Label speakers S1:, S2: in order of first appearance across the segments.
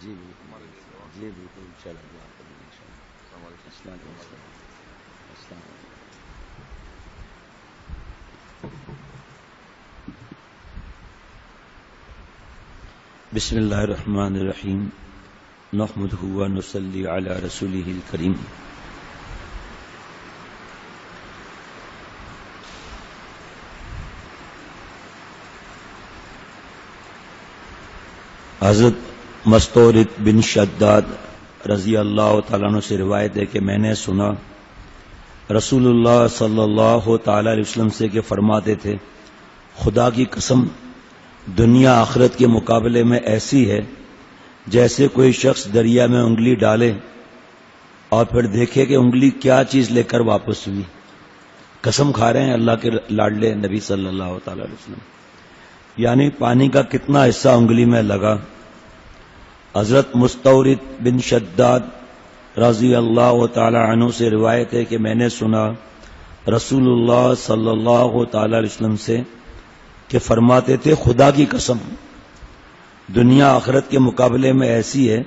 S1: جی بالکل، جی بالکل چلا دعا کریں انشاءاللہ۔ السلام علیکم۔ السلام علیکم۔ بسم اللہ الرحمن الرحیم، نحمدہ و نصلی علی رسولہ الکریم۔ حضرت مستورد بن شداد رضی اللہ تعالیٰ عنہ سے روایت ہے کہ میں نے سنا رسول اللہ صلی اللہ تعالی علیہ وسلم سے کہ فرماتے تھے، خدا کی قسم دنیا آخرت کے مقابلے میں ایسی ہے جیسے کوئی شخص دریا میں انگلی ڈالے اور پھر دیکھے کہ انگلی کیا چیز لے کر واپس ہوئی۔ قسم کھا رہے ہیں اللہ کے لاڈلے نبی صلی اللہ تعالی علیہ وسلم، یعنی پانی کا کتنا حصہ انگلی میں لگا۔ حضرت مستورد بن شداد رضی اللہ تعالی عنہ سے روایت ہے کہ میں نے سنا رسول اللہ صلی اللہ تعالی علیہ وسلم سے کہ فرماتے تھے، خدا کی قسم دنیا آخرت کے مقابلے میں ایسی ہے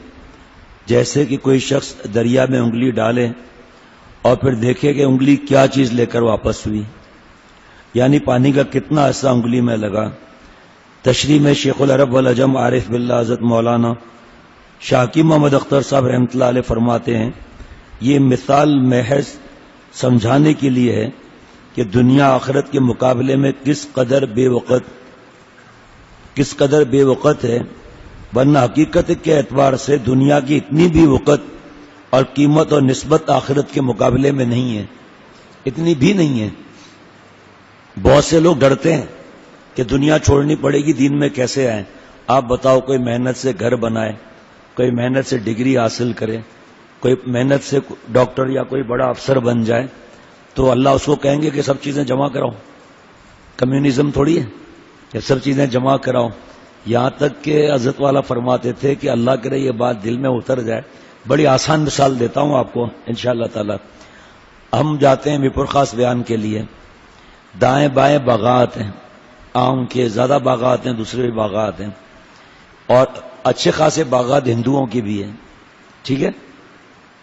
S1: جیسے کہ کوئی شخص دریا میں انگلی ڈالے اور پھر دیکھے کہ انگلی کیا چیز لے کر واپس ہوئی، یعنی پانی کا کتنا حصہ انگلی میں لگا۔ تشریح میں شیخ العرب والعجم عارف باللہ حضرت مولانا شاکی محمد اختر صاحب رحمۃ اللہ علیہ فرماتے ہیں، یہ مثال محض سمجھانے کے لیے ہے کہ دنیا آخرت کے مقابلے میں کس قدر بے وقت ہے، ورنہ حقیقت کے اعتبار سے دنیا کی اتنی بھی وقت اور قیمت اور نسبت آخرت کے مقابلے میں نہیں ہے، اتنی بھی نہیں ہے۔ بہت سے لوگ ڈرتے ہیں کہ دنیا چھوڑنی پڑے گی، دین میں کیسے آئیں؟ آپ بتاؤ، کوئی محنت سے گھر بنائے، کوئی محنت سے ڈگری حاصل کرے، کوئی محنت سے ڈاکٹر یا کوئی بڑا افسر بن جائے تو اللہ اس کو کہیں گے کہ سب چیزیں جمع کراؤ؟ کمیونزم تھوڑی ہے کہ سب چیزیں جمع کراؤ۔ یہاں تک کہ حضرت والا فرماتے تھے کہ اللہ کرے یہ بات دل میں اتر جائے۔ بڑی آسان مثال دیتا ہوں آپ کو انشاءاللہ تعالی۔ ہم جاتے ہیں میرپور خاص بیان کے لیے، دائیں بائیں باغات ہیں، آم کے زیادہ باغات ہیں، دوسرے بھی باغات ہیں، اور اچھے خاصے باغات ہندوؤں کی بھی ہیں، ٹھیک ہے۔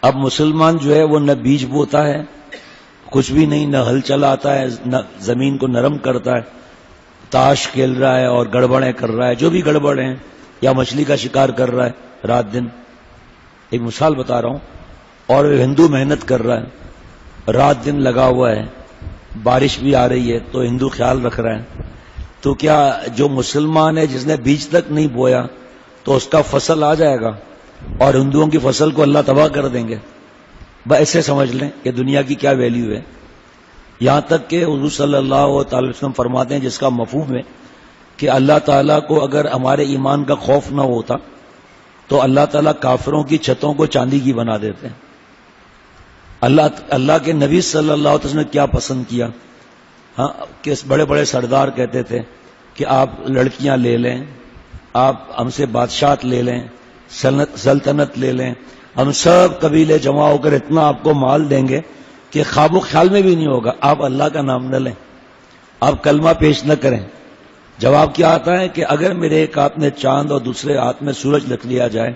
S1: اب مسلمان جو ہے وہ نہ بیج بوتا ہے، کچھ بھی نہیں، نہ ہل چلاتا ہے، نہ زمین کو نرم کرتا ہے، تاش کھیل رہا ہے اور گڑبڑیں کر رہا ہے، جو بھی گڑبڑ ہیں، یا مچھلی کا شکار کر رہا ہے رات دن، ایک مثال بتا رہا ہوں۔ اور ہندو محنت کر رہا ہے، رات دن لگا ہوا ہے، بارش بھی آ رہی ہے تو ہندو خیال رکھ رہا ہے، تو کیا جو مسلمان ہے جس نے بیج تک نہیں بویا تو اس کا فصل آ جائے گا اور ہندوؤں کی فصل کو اللہ تباہ کر دیں گے؟ بس ایسے سمجھ لیں کہ دنیا کی کیا ویلیو ہے۔ یہاں تک کہ حضور صلی اللہ تعالی وسلم فرماتے ہیں، جس کا مفہوم ہے کہ اللہ تعالیٰ کو اگر ہمارے ایمان کا خوف نہ ہوتا تو اللہ تعالیٰ کافروں کی چھتوں کو چاندی کی بنا دیتے ہیں۔ اللہ کے نبی صلی اللہ علیہ وسلم نے کیا پسند کیا؟ ہاں، کہ بڑے بڑے سردار کہتے تھے کہ آپ لڑکیاں لے لیں، آپ ہم سے بادشاہت لے لیں، سلطنت لے لیں، ہم سب قبیلے جمع ہو کر اتنا آپ کو مال دیں گے کہ خواب و خیال میں بھی نہیں ہوگا، آپ اللہ کا نام نہ لیں، آپ کلمہ پیش نہ کریں۔ جواب کیا آتا ہے کہ اگر میرے ایک ہاتھ میں چاند اور دوسرے ہاتھ میں سورج رکھ لیا جائے،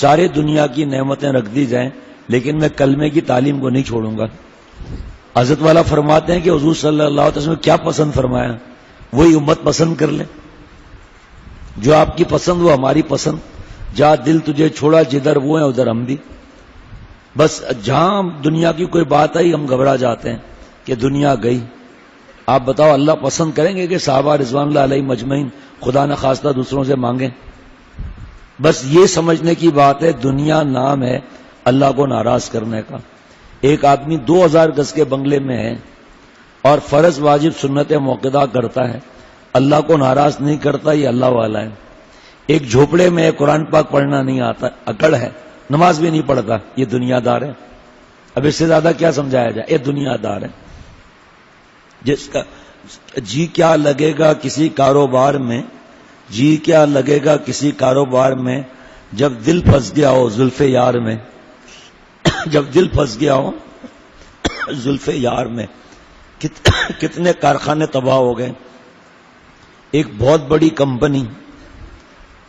S1: سارے دنیا کی نعمتیں رکھ دی جائیں، لیکن میں کلمے کی تعلیم کو نہیں چھوڑوں گا۔ حضرت والا فرماتے ہیں کہ حضور صلی اللہ علیہ وسلم کیا پسند فرمایا؟ وہی امت پسند کر لیں، جو آپ کی پسند وہ ہماری پسند، جہاں دل تجھے چھوڑا جدھر وہ ہیں ادھر ہم بھی۔ بس جہاں دنیا کی کوئی بات آئی ہم گھبرا جاتے ہیں کہ دنیا گئی۔ آپ بتاؤ اللہ پسند کریں گے کہ صحابہ رضوان اللہ علیہ مجمعین خدا نہ خواستہ دوسروں سے مانگیں؟ بس یہ سمجھنے کی بات ہے، دنیا نام ہے اللہ کو ناراض کرنے کا۔ ایک آدمی 2000 گز کے بنگلے میں ہے اور فرض واجب سنت موقدہ کرتا ہے، اللہ کو ناراض نہیں کرتا، یہ اللہ والا ہے۔ ایک جھوپڑے میں قرآن پاک پڑھنا نہیں آتا، اکڑ ہے، نماز بھی نہیں پڑھتا، یہ دنیا دار ہے۔ اب اس سے زیادہ کیا سمجھایا جائے؟ یہ دنیا دار ہے جس کا جی کیا لگے گا کسی کاروبار میں، جی کیا لگے گا کسی کاروبار میں جب دل پھنس گیا ہو زلف یار میں، جب دل پھنس گیا ہو زلف یار میں۔ کتنے کارخانے تباہ ہو گئے۔ ایک بہت بڑی کمپنی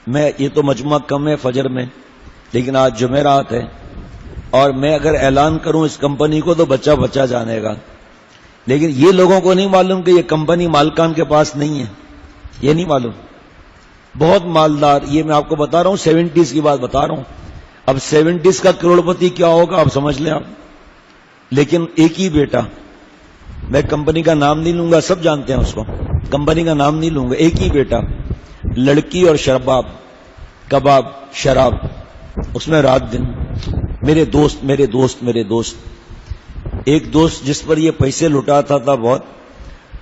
S1: میں، یہ تو مجمع کم ہے فجر میں، لیکن آج جمعرات ہے اور میں اگر اعلان کروں اس کمپنی کو تو بچہ بچہ جانے گا، لیکن یہ لوگوں کو نہیں معلوم کہ یہ کمپنی مالکان کے پاس نہیں ہے، یہ نہیں معلوم. بہت مالدار، یہ میں آپ کو بتا رہا ہوں 70s کی بات بتا رہا ہوں. اب 70s کا کروڑ پتی کیا ہوگا آپ سمجھ لیں آپ. لیکن ایک ہی بیٹا، میں کمپنی کا نام نہیں لوں گا، سب جانتے ہیں اس کو، کمپنی کا نام نہیں لوں گا. ایک ہی بیٹا، لڑکی اور شرباب، کباب، شراب، اس میں رات دن. میرے دوست ایک دوست جس پر یہ پیسے لٹاتا تھا بہت،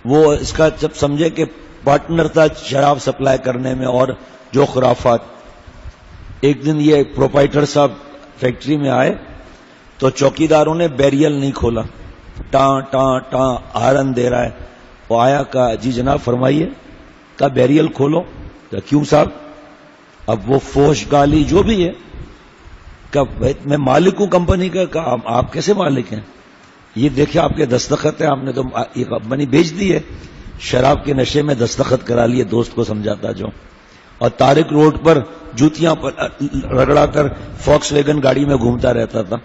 S1: وہ اس کا جب سمجھے کہ پارٹنر تھا شراب سپلائی کرنے میں اور جو خرافات. ایک دن یہ پروپرائٹر صاحب فیکٹری میں آئے تو چوکیداروں نے بیریل نہیں کھولا، ٹاں ٹاں ٹاں ہارن دے رہا ہے. وہ آیا کہا جی جناب فرمائیے، کہا بیریل کھولو. کہا کیوں صاحب؟ اب وہ فوش گالی جو بھی ہے، کہا میں مالک ہوں کمپنی کا. کہا آپ کیسے مالک ہیں؟ یہ دیکھیں آپ کے دستخط ہیں، آپ نے تو یہ کمپنی بیچ دی ہے. شراب کے نشے میں دستخط کرا لیے، دوست کو سمجھاتا جو، اور طارق روڈ پر جوتیاں رگڑا کر فاکس ویگن گاڑی میں گھومتا رہتا تھا.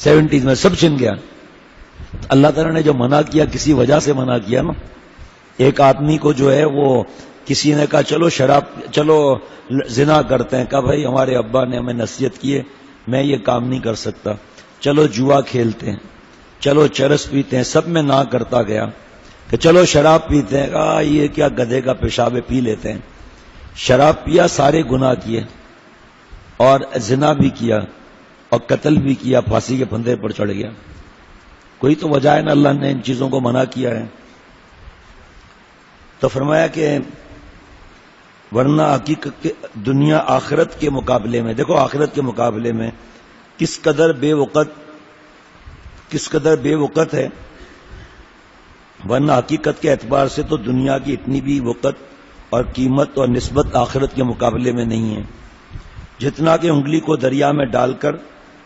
S1: 70s میں سب چھن گیا. اللہ تعالیٰ نے جو منع کیا کسی وجہ سے منع کیا نا. ایک آدمی کو جو ہے وہ کسی نے کہا چلو زنا کرتے ہیں. کہا بھائی ہمارے ابا نے ہمیں نصیحت کی ہے، میں یہ کام نہیں کر سکتا. چلو جوا کھیلتے ہیں، چلو چرس پیتے ہیں. سب میں نہ کرتا گیا کہ چلو شراب پیتے ہیں. کہا یہ کیا گدھے کا پیشاب پی لیتے ہیں. شراب پیا، سارے گناہ کیے اور زنا بھی کیا اور قتل بھی کیا، پھانسی کے پھندے پر چڑھ گیا. کوئی تو وجہ ہے نا اللہ نے ان چیزوں کو منع کیا ہے. تو فرمایا کہ ورنہ حقیقت دنیا آخرت کے مقابلے میں، دیکھو آخرت کے مقابلے میں کس قدر بے وقت ہے. ورنہ حقیقت کے اعتبار سے تو دنیا کی اتنی بھی وقت اور قیمت اور نسبت آخرت کے مقابلے میں نہیں ہے، جتنا کہ انگلی کو دریا میں ڈال کر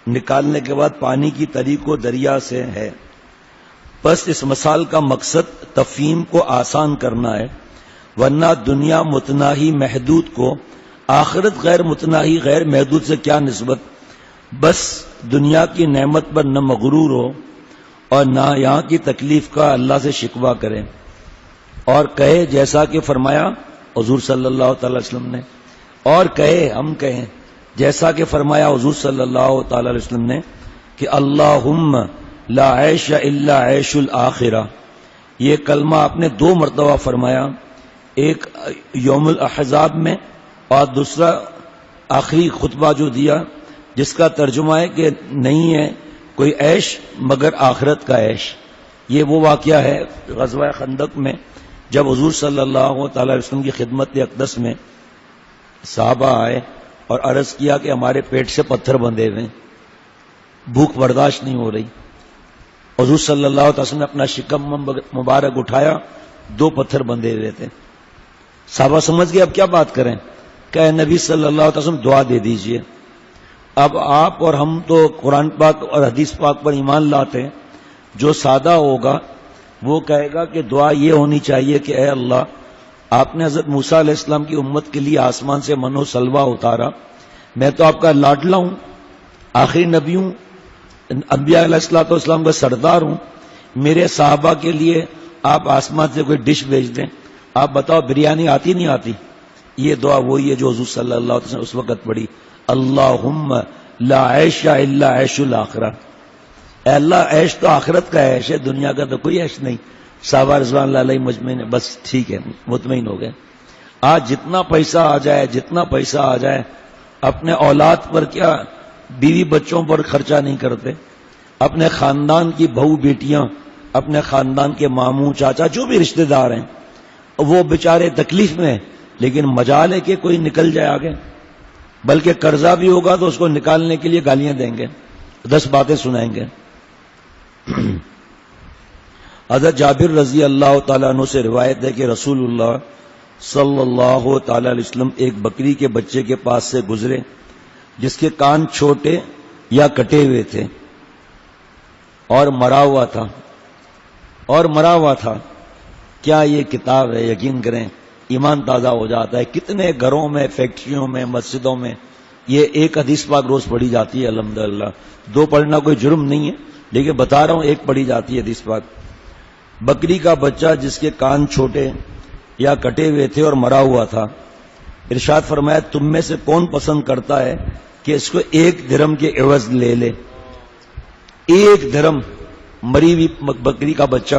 S1: نکالنے کے بعد پانی کی تری کو دریا سے ہے. بس اس مثال کا مقصد تفہیم کو آسان کرنا ہے، ورنہ دنیا متناہی محدود کو آخرت غیر متناہی غیر محدود سے کیا نسبت. بس دنیا کی نعمت پر نہ مغرور ہو اور نہ یہاں کی تکلیف کا اللہ سے شکوہ کریں، اور کہے جیسا کہ فرمایا حضور صلی اللہ تعالی وسلم نے، اور کہے ہم کہیں جیسا کہ فرمایا حضور صلی اللہ تعالی علیہ وسلم نے کہ اللہم لا عیش الا عیش الآخرہ. یہ کلمہ آپ نے 2 مرتبہ فرمایا، ایک یوم الاحزاب میں اور دوسرا آخری خطبہ جو دیا، جس کا ترجمہ ہے کہ نہیں ہے کوئی عیش مگر آخرت کا عیش. یہ وہ واقعہ ہے غزوہ خندق میں جب حضور صلی اللہ تعالی وسلم کی خدمت اقدس میں صحابہ آئے اور عرض کیا کہ ہمارے پیٹ سے پتھر بندھے ہوئے، بھوک برداشت نہیں ہو رہی. حضور صلی اللہ علیہ وسلم نے اپنا شکم مبارک اٹھایا، 2 پتھر بندھے ہوئے تھے. صحابہ سمجھ گئے اب کیا بات کریں. کہ نبی صلی اللہ علیہ وسلم دعا دے دیجئے. اب آپ اور ہم تو قرآن پاک اور حدیث پاک پر ایمان لاتے ہیں، جو سادہ ہوگا وہ کہے گا کہ دعا یہ ہونی چاہیے کہ اے اللہ آپ نے حضرت موسیٰ علیہ السلام کی امت کے لیے آسمان سے من و سلوہ اتارا، میں تو آپ کا لاڈلا ہوں، آخری نبی ہوں، انبیاء علیہ السلام کا سردار ہوں، میرے صحابہ کے لیے آپ آسمان سے کوئی ڈش بھیج دیں. آپ بتاؤ بریانی آتی نہیں آتی؟ یہ دعا وہی ہے جو حضور صلی اللہ علیہ وسلم اس وقت پڑھی، اللہم لا عیش الا عیش الآخرہ. اے اللہ عیش تو آخرت کا عیش ہے، دنیا کا تو کوئی عیش نہیں. صحابہ رضوان اللہ علیہ مجمعین بس ٹھیک ہے، مطمئن ہو گئے. آج جتنا پیسہ آ جائے اپنے اولاد پر کیا، بیوی بچوں پر خرچہ نہیں کرتے، اپنے خاندان کی بہو بیٹیاں، اپنے خاندان کے ماموں چاچا جو بھی رشتہ دار ہیں وہ بیچارے تکلیف میں، لیکن مجال ہے کہ کوئی نکل جائے آگے. بلکہ قرضہ بھی ہوگا تو اس کو نکالنے کے لیے گالیاں دیں گے، 10 باتیں سنائیں گے. حضرت جابر رضی اللہ تعالیٰ عنہ سے روایت ہے کہ رسول اللہ صلی اللہ تعالیٰ علیہ وسلم ایک بکری کے بچے کے پاس سے گزرے جس کے کان چھوٹے یا کٹے ہوئے تھے اور مرا ہوا تھا. کیا یہ کتاب ہے؟ یقین کریں ایمان تازہ ہو جاتا ہے. کتنے گھروں میں، فیکٹریوں میں، مسجدوں میں یہ ایک حدیث پاک روز پڑھی جاتی ہے الحمدللہ. 2 پڑھنا کوئی جرم نہیں ہے، لیکن بتا رہا ہوں ایک پڑھی جاتی ہے حدیث پاک. بکری کا بچہ جس کے کان چھوٹے یا کٹے ہوئے تھے اور مرا ہوا تھا، ارشاد فرمایا تم میں سے کون پسند کرتا ہے کہ اس کو 1 درہم کے عوض لے لے؟ 1 درہم، مری ہوئی بکری کا بچہ،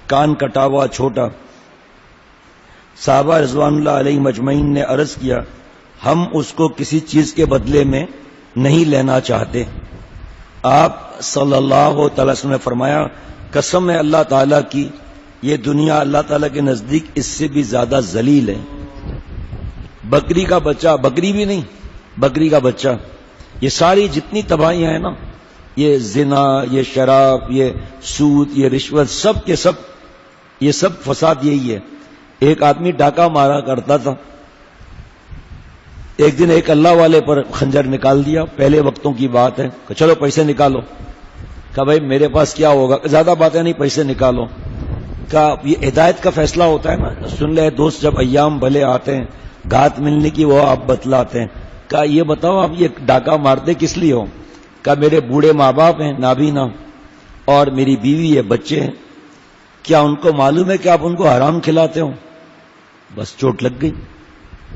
S1: کان کٹا ہوا چھوٹا. صحابہ رضوان اللہ علیہ مجمعین نے عرض کیا ہم اس کو کسی چیز کے بدلے میں نہیں لینا چاہتے. آپ صلی اللہ تعالی وسلم نے فرمایا قسم ہے اللہ تعالیٰ کی، یہ دنیا اللہ تعالیٰ کے نزدیک اس سے بھی زیادہ ذلیل ہے. بکری کا بچہ، بکری بھی نہیں، بکری کا بچہ، یہ ساری جتنی تباہیاں ہیں نا، یہ زنا، یہ شراب، یہ سود، یہ رشوت، سب کے سب یہ سب فساد یہی ہے. ایک آدمی ڈاکہ مارا کرتا تھا، ایک دن ایک اللہ والے پر خنجر نکال دیا، پہلے وقتوں کی بات ہے، کہ چلو پیسے نکالو. کہا بھائی میرے پاس کیا ہوگا، زیادہ باتیں نہیں، پیسے نکالو. کہا یہ ہدایت کا فیصلہ ہوتا ہے نا، سن لے دوست، جب ایام بھلے آتے ہیں گھات ملنے کی وہ آپ بتلاتے ہیں. کہا یہ بتاؤ آپ یہ ڈاکہ مارتے کس لیے ہو؟ کہا میرے بوڑھے ماں باپ ہیں نابینا، اور میری بیوی ہے، بچے ہیں، کیا ان کو معلوم ہے کہ آپ ان کو حرام کھلاتے ہو؟ بس چوٹ لگ گئی.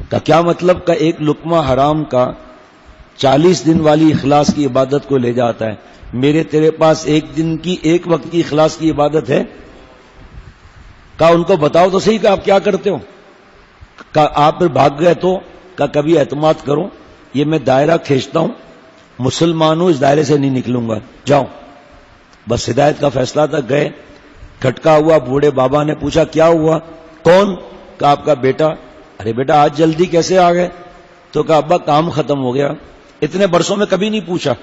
S1: کا کیا مطلب؟ کا ایک لقمہ حرام کا 40 دن والی اخلاص کی عبادت کو لے جاتا ہے. میرے تیرے پاس 1 دن کی 1 وقت کی اخلاص کی عبادت ہے؟ کہا ان کو بتاؤ تو صحیح کہ آپ کیا کرتے ہو. کہا آپ پھر بھاگ گئے تو؟ کہا کبھی اعتماد کرو، یہ میں دائرہ کھینچتا ہوں، مسلمان ہوں، اس دائرے سے نہیں نکلوں گا، جاؤ. بس ہدایت کا فیصلہ تھا. گئے، کھٹکا ہوا، بوڑھے بابا نے پوچھا کیا ہوا؟ کون؟ کہا آپ کا بیٹا. ارے بیٹا آج جلدی کیسے آ گئے؟ تو کہا ابا کام ختم ہو گیا. اتنے برسوں میں کبھی نہیں پوچھا.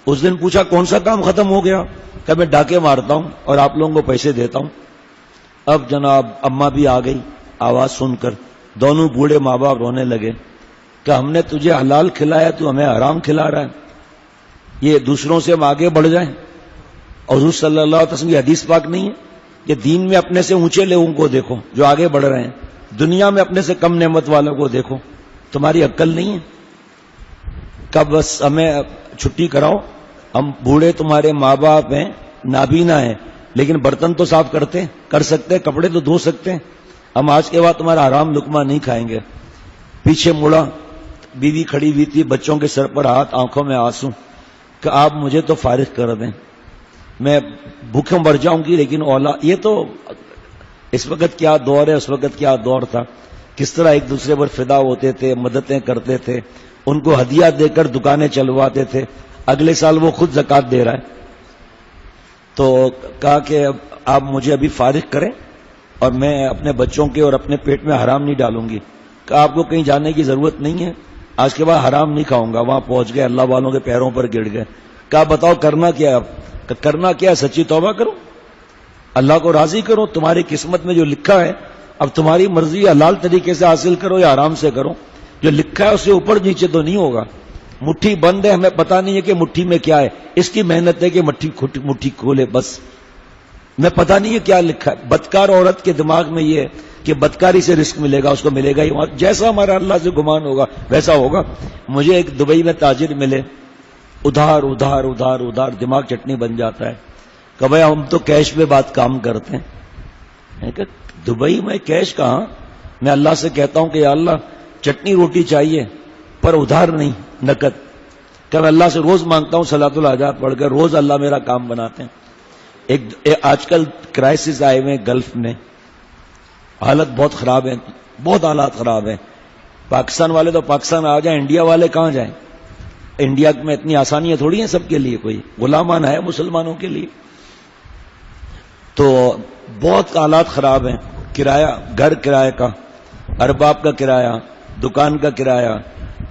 S1: اس دن پوچھا کون سا کام ختم ہو گیا؟ کہ میں ڈاکے مارتا ہوں اور آپ لوگوں کو پیسے دیتا ہوں. اب جناب اماں بھی آ گئی آواز سن کر، دونوں بوڑھے ماں باپ رونے لگے کہ ہم نے تجھے حلال کھلایا، تو ہمیں حرام کھلا رہا ہے. یہ دوسروں سے ہم آگے بڑھ جائیں. حضور صلی اللہ علیہ وسلم کی حدیث پاک نہیں ہے کہ دین میں اپنے سے اونچے لوگوں کو دیکھو جو آگے بڑھ رہے ہیں، دنیا میں اپنے سے کم نعمت والوں کو دیکھو. تمہاری عقل نہیں ہے؟ کب بس ہمیں چھٹی کراؤ، ہم بوڑھے تمہارے ماں باپ ہیں، نابینا ہیں، لیکن برتن تو صاف کرتے کر سکتے، کپڑے تو دھو سکتے ہیں، ہم آج کے بعد تمہارا حرام لقمہ نہیں کھائیں گے. پیچھے مڑا، بیوی کھڑی ہوئی تھی، بچوں کے سر پر ہاتھ، آنکھوں میں آنسو، کہ آپ مجھے تو فارغ کر دیں، میں بھوکے مر جاؤں گی، لیکن اولاد. یہ تو اس وقت کیا دور ہے، اس وقت کیا دور تھا، کس طرح ایک دوسرے پر فدا ہوتے تھے، مددیں کرتے تھے، ان کو ہدیہ دے کر دکانیں چلواتے تھے. اگلے سال وہ خود زکوٰۃ دے رہا ہے. تو کہا کہ آپ مجھے ابھی فارغ کریں اور میں اپنے بچوں کے اور اپنے پیٹ میں حرام نہیں ڈالوں گی. کہا آپ کو کہیں جانے کی ضرورت نہیں ہے، آج کے بعد حرام نہیں کھاؤں گا. وہاں پہنچ گئے، اللہ والوں کے پیروں پر گر گئے. کہا بتاؤ کرنا کیا ہے؟ کرنا کیا ہے؟ سچی توبہ کرو، اللہ کو راضی کرو، تمہاری قسمت میں جو لکھا ہے اب تمہاری مرضی، حلال طریقے سے حاصل کرو یا حرام سے کرو. جو لکھا ہے اسے اوپر نیچے تو نہیں ہوگا. مٹھی بند ہے، ہمیں پتہ نہیں ہے کہ مٹھی میں کیا ہے، اس کی محنت ہے کہ مٹھی کھولے، بس میں پتہ نہیں ہے کیا لکھا ہے. بدکار عورت کے دماغ میں یہ ہے کہ بدکاری سے رزق ملے گا، اس کو ملے گا ہی، جیسا ہمارا اللہ سے گمان ہوگا ویسا ہوگا. مجھے ایک دبئی میں تاجر ملے، ادھار ادھار ادھار ادھار، دماغ چٹنی بن جاتا ہے. کہ بھائی ہم تو کیش پہ بات کام کرتے ہیں. میں کہ دبئی میں کیش کہاں؟ میں اللہ سے کہتا ہوں کہ یا اللہ چٹنی روٹی چاہیے پر ادھار نہیں، نقد. کہ میں اللہ سے روز مانگتا ہوں صلاۃ الحاجات پڑھ کر، روز اللہ میرا کام بناتے ہیں. آج کل کرائسس آئے ہوئے گلف میں، حالت بہت خراب ہے، بہت حالات خراب ہیں. پاکستان والے تو پاکستان آ جائیں، انڈیا والے کہاں جائیں؟ انڈیا میں اتنی آسانیاں تھوڑی ہیں سب کے لیے، کوئی غلامان ہے مسلمانوں کے لیے. تو بہت حالات خراب ہیں. کرایہ، گھر کرایہ کا، ارباب کا کرایہ، دکان کا کرایہ،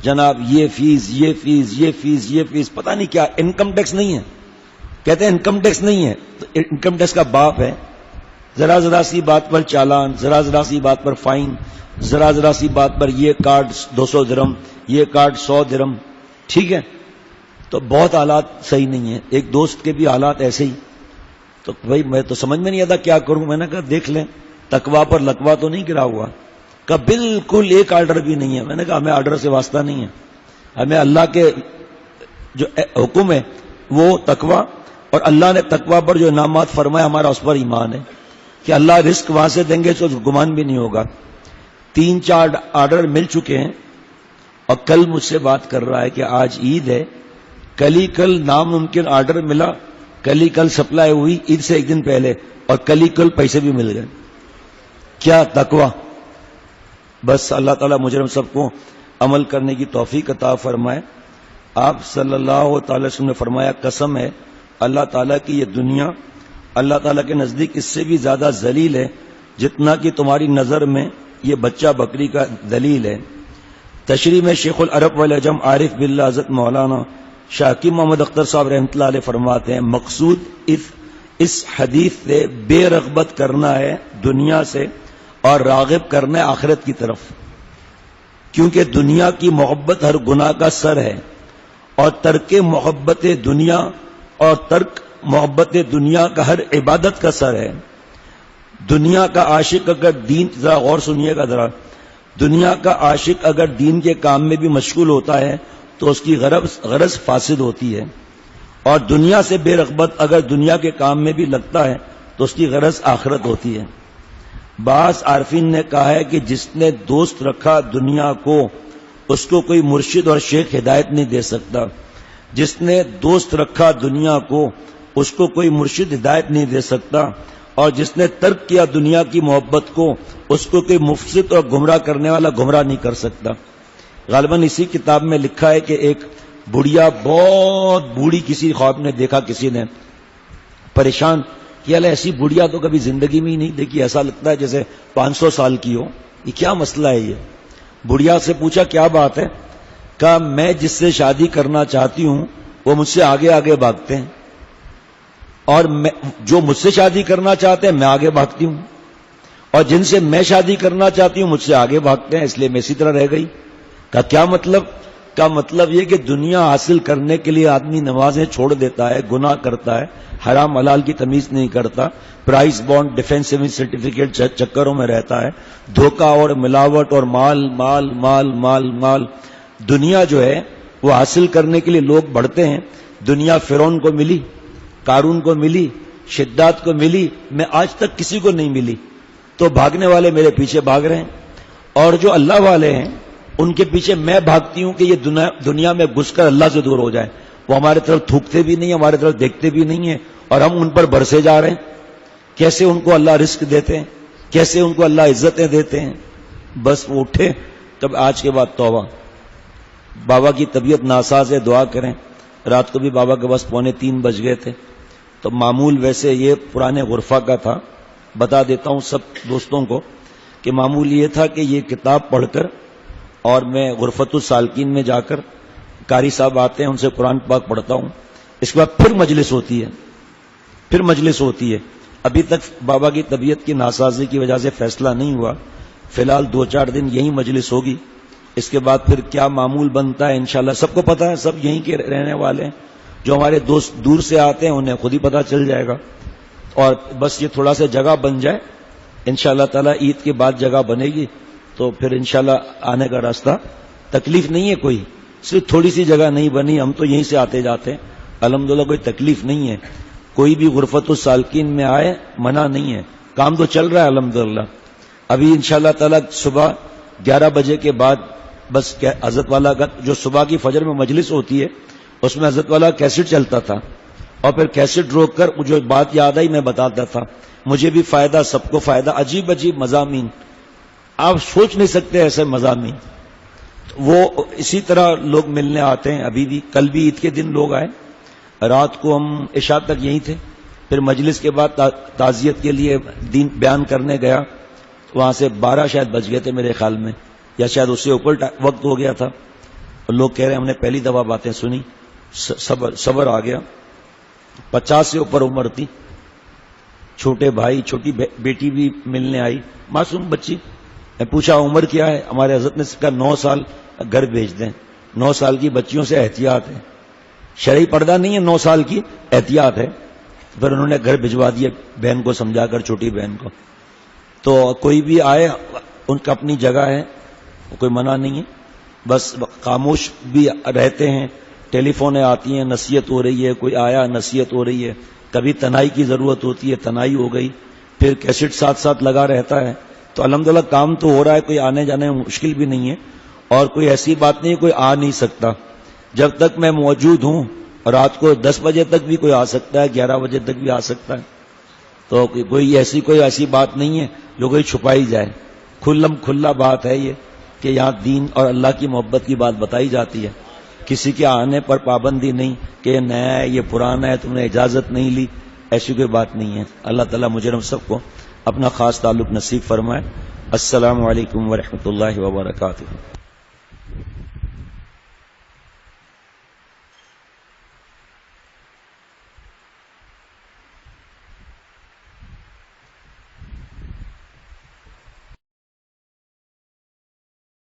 S1: جناب یہ فیس یہ فیس یہ فیس یہ فیس، پتہ نہیں کیا. انکم ٹیکس نہیں ہے، کہتے ہیں انکم ٹیکس نہیں ہے، تو انکم ٹیکس کا باپ ہے. ذرا سی بات پر چالان، ذرا سی بات پر فائن، ذرا سی بات پر یہ کارڈ 200 درہم، یہ کارڈ 100 درہم. ٹھیک ہے، تو بہت حالات صحیح نہیں ہیں. ایک دوست کے بھی حالات ایسے ہی. تو بھائی میں تو سمجھ میں نہیں آتا کیا کروں. میں نے کہا دیکھ لیں تقویٰ پر لقوہ تو نہیں گرا ہوا. کہا بالکل ایک آرڈر بھی نہیں ہے. میں نے کہا ہمیں آرڈر سے واسطہ نہیں ہے، ہمیں اللہ کے جو حکم ہے وہ تقوی، اور اللہ نے تقوی پر جو انعامات فرمائے ہمارا اس پر ایمان ہے کہ اللہ رزق وہاں سے دیں گے تو گمان بھی نہیں ہوگا۔ 3-4 آرڈر مل چکے ہیں، اور کل مجھ سے بات کر رہا ہے کہ آج عید ہے، کل ناممکن آرڈر ملا، کل سپلائی ہوئی عید سے ایک دن پہلے، اور کل پیسے بھی مل گئے۔ کیا تقوی! بس اللہ تعالیٰ مجھے ہم سب کو عمل کرنے کی توفیق عطا فرمائے۔ آپ صلی اللہ تعالی وسلم نے فرمایا، قسم ہے اللہ تعالیٰ کی یہ دنیا اللہ تعالیٰ کے نزدیک اس سے بھی زیادہ ذلیل ہے جتنا کہ تمہاری نظر میں یہ بچہ بکری کا دلیل ہے۔ تشریح میں شیخ العرب والعجم عارف باللہ حضرت مولانا شاہ حکیم محمد اختر صاحب رحمۃ اللہ علیہ فرماتے ہیں، مقصود اس حدیث سے بے رغبت کرنا ہے دنیا سے اور راغب کرنا ہے آخرت کی طرف، کیونکہ دنیا کی محبت ہر گناہ کا سر ہے، اور ترک محبت دنیا اور ترک محبت دنیا کا ہر عبادت کا سر ہے۔ دنیا کا عاشق اگر دین، ذرا غور سنیے گا ذرا، دنیا کا عاشق اگر دین کے کام میں بھی مشغول ہوتا ہے تو اس کی غرض فاسد ہوتی ہے، اور دنیا سے بے رغبت اگر دنیا کے کام میں بھی لگتا ہے تو اس کی غرض آخرت ہوتی ہے۔ بعض عارفین نے کہا ہے کہ جس نے دوست رکھا دنیا کو اس کو کوئی مرشد اور شیخ ہدایت نہیں دے سکتا، جس نے دوست رکھا دنیا کو اس کو کوئی مرشد ہدایت نہیں دے سکتا، اور جس نے ترک کیا دنیا کی محبت کو اس کو کوئی مفسد اور گمراہ کرنے والا گمراہ نہیں کر سکتا۔ غالباً اسی کتاب میں لکھا ہے کہ ایک بڑھیا بہت بوڑھی کسی خواب نے دیکھا، کسی نے پریشان کہ اللہ ایسی بڑھیا تو کبھی زندگی میں ہی نہیں دیکھی، ایسا لگتا ہے جیسے 500 سال کی ہو، یہ کیا مسئلہ ہے؟ یہ بڑھیا سے پوچھا کیا بات ہے؟ کہا میں جس سے شادی کرنا چاہتی ہوں وہ مجھ سے آگے آگے بھاگتے ہیں، اور جو مجھ سے شادی کرنا چاہتے ہیں میں آگے بھاگتی ہوں، اور جن سے میں شادی کرنا چاہتی ہوں مجھ سے آگے بھاگتے ہیں، اس لیے میں اسی طرح رہ گئی۔ کہا کیا مطلب؟ کا مطلب یہ کہ دنیا حاصل کرنے کے لیے آدمی نمازیں چھوڑ دیتا ہے، گناہ کرتا ہے، حرام حلال کی تمیز نہیں کرتا، پرائز بانڈ ڈیفینس سرٹیفکیٹ چکروں میں رہتا ہے، دھوکہ اور ملاوٹ اور مال مال مال مال مال۔ دنیا جو ہے وہ حاصل کرنے کے لیے لوگ بڑھتے ہیں۔ دنیا فرعون کو ملی، قارون کو ملی، شداد کو ملی، میں آج تک کسی کو نہیں ملی، تو بھاگنے والے میرے پیچھے بھاگ رہے ہیں، اور جو اللہ والے ہیں ان کے پیچھے میں بھاگتی ہوں کہ یہ دنیا میں گھس کر اللہ سے دور ہو جائے۔ وہ ہمارے طرف تھوکتے بھی نہیں، ہمارے طرف دیکھتے بھی نہیں ہیں، اور ہم ان پر برسے جا رہے ہیں۔ کیسے ان کو اللہ رزق دیتے ہیں، کیسے ان کو اللہ عزتیں دیتے ہیں۔ بس وہ اٹھے تب آج کے بعد توبہ۔ بابا کی طبیعت ناساز ہے، دعا کریں۔ رات کو بھی بابا کے پاس 2:45 بج گئے تھے، تو معمول ویسے یہ پرانے غرفہ کا تھا، بتا دیتا ہوں سب دوستوں کو کہ معمول یہ تھا کہ یہ کتاب پڑھ کر، اور میں غرفت السالکین میں جا کر قاری صاحب آتے ہیں ان سے قرآن پاک پڑھتا ہوں، اس کے بعد پھر مجلس ہوتی ہے۔ ابھی تک بابا کی طبیعت کی ناسازی کی وجہ سے فیصلہ نہیں ہوا، فی الحال 2-4 دن یہی مجلس ہوگی، اس کے بعد پھر کیا معمول بنتا ہے انشاءاللہ سب کو پتا ہے، سب یہیں کے رہنے والے ہیں، جو ہمارے دوست دور سے آتے ہیں انہیں خود ہی پتا چل جائے گا، اور بس یہ تھوڑا سا جگہ بن جائے انشاءاللہ تعالی، عید کے بعد جگہ بنے گی تو پھر انشاءاللہ آنے کا راستہ، تکلیف نہیں ہے کوئی، صرف تھوڑی سی جگہ نہیں بنی، ہم تو یہیں سے آتے جاتے ہیں الحمدللہ، کوئی تکلیف نہیں ہے، کوئی بھی غرفت السالکین میں آئے منع نہیں ہے، کام تو چل رہا ہے الحمدللہ۔ ابھی انشاءاللہ تعالی صبح 11 بجے کے بعد بس حضرت والا کا جو صبح کی فجر میں مجلس ہوتی ہے اس میں حضرت والا کیسٹ چلتا تھا، اور پھر کیسٹ روک کر جو بات یاد آئی میں بتاتا تھا، مجھے بھی فائدہ، سب کو فائدہ، عجیب عجیب مضامین، آپ سوچ نہیں سکتے ایسے مضامین۔ وہ اسی طرح لوگ ملنے آتے ہیں، ابھی بھی، کل بھی عید کے دن لوگ آئے، رات کو ہم عشاء تک یہیں تھے، پھر مجلس کے بعد تعزیت کے لیے دین بیان کرنے گیا، وہاں سے 12 شاید بج گئے تھے میرے خیال میں، یا شاید اس سے اوپر وقت ہو گیا تھا، اور لوگ کہہ رہے ہیں ہم نے پہلی دفعہ باتیں سنی، صبر آ گیا۔ 50 سے اوپر عمر تھی، چھوٹے بھائی چھوٹی بیٹی بھی ملنے آئی، معصوم بچی، میں پوچھا عمر کیا ہے، ہمارے حضرت نے کہا 9 سال، گھر بھیج دیں، 9 سال کی بچیوں سے احتیاط ہے، شرعی پردہ نہیں ہے، 9 سال کی احتیاط ہے، پھر انہوں نے گھر بھجوا دیا بہن کو سمجھا کر، چھوٹی بہن کو۔ تو کوئی بھی آئے ان کا اپنی جگہ ہے، کوئی منع نہیں ہے، بس خاموش بھی رہتے ہیں، ٹیلی فونیں آتی ہیں، نصیحت ہو رہی ہے، کوئی آیا نصیحت ہو رہی ہے، کبھی تنہائی کی ضرورت ہوتی ہے، تنہائی ہو گئی، پھر کیسٹ ساتھ ساتھ لگا رہتا ہے. تو الحمدللہ کام تو ہو رہا ہے، کوئی آنے جانے میں مشکل بھی نہیں ہے، اور کوئی ایسی بات نہیں کوئی آ نہیں سکتا. جب تک میں موجود ہوں، رات کو 10 بجے تک بھی کوئی آ سکتا ہے، 11 بجے تک بھی آ سکتا ہے. تو کوئی ایسی بات نہیں ہے جو کوئی چھپائی جائے. کھلا بات ہے یہ کہ یہاں دین اور اللہ کی محبت کی بات بتائی جاتی ہے. کسی کے آنے پر پابندی نہیں کہ یہ نیا ہے، یہ پرانا ہے، تم نے اجازت نہیں لی، ایسی کوئی بات نہیں ہے. اللہ تعالیٰ مجھے ہم سب کو اپنا خاص تعلق نصیب فرمائے. السلام علیکم ورحمۃ اللہ وبرکاتہ.